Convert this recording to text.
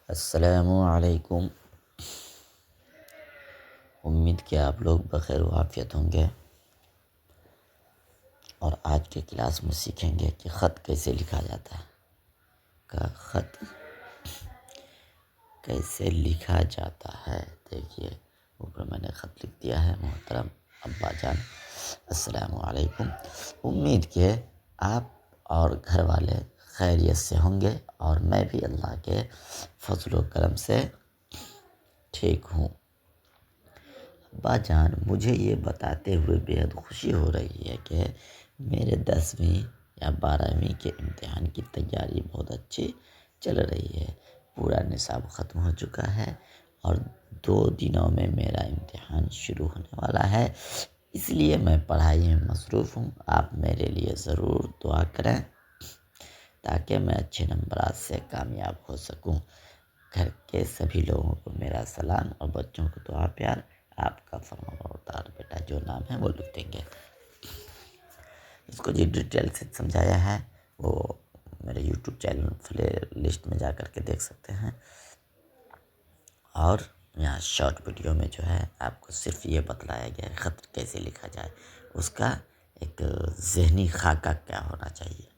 السلام علیکم۔ امید کہ آپ لوگ بخیر و عافیت ہوں گے، اور آج کے کلاس میں سیکھیں گے کہ خط کیسے لکھا جاتا ہے۔ خط کیسے لکھا جاتا ہے، دیکھیے اوپر میں نے خط لکھ دیا ہے۔ محترم ابا جان، السلام علیکم۔ امید کہ آپ اور گھر والے خیریت سے ہوں گے، اور میں بھی اللہ کے فضل و کرم سے ٹھیک ہوں۔ ابا جان، مجھے یہ بتاتے ہوئے بےحد خوشی ہو رہی ہے کہ میرے 10ویں یا 12ویں کے امتحان کی تیاری بہت اچھی چل رہی ہے۔ پورا نصاب ختم ہو چکا ہے، اور 2 دنوں میں میرا امتحان شروع ہونے والا ہے۔ اس لیے میں پڑھائی میں مصروف ہوں۔ آپ میرے لیے ضرور دعا کریں تاکہ میں اچھے نمبرات سے کامیاب ہو سکوں۔ گھر کے سبھی لوگوں کو میرا سلام، اور بچوں کو دعا پیار۔ آپ کا فرمانبردار بیٹا، جو نام ہے وہ لکھ دیں گے۔ اس کو جو ڈیٹیل سے سمجھایا ہے وہ میرے یوٹیوب چینل پلے لسٹ میں جا کر کے دیکھ سکتے ہیں، اور یہاں شارٹ ویڈیو میں جو ہے آپ کو صرف یہ بتلایا گیا ہے خط کیسے لکھا جائے، اس کا ایک ذہنی خاکہ کیا ہونا چاہیے۔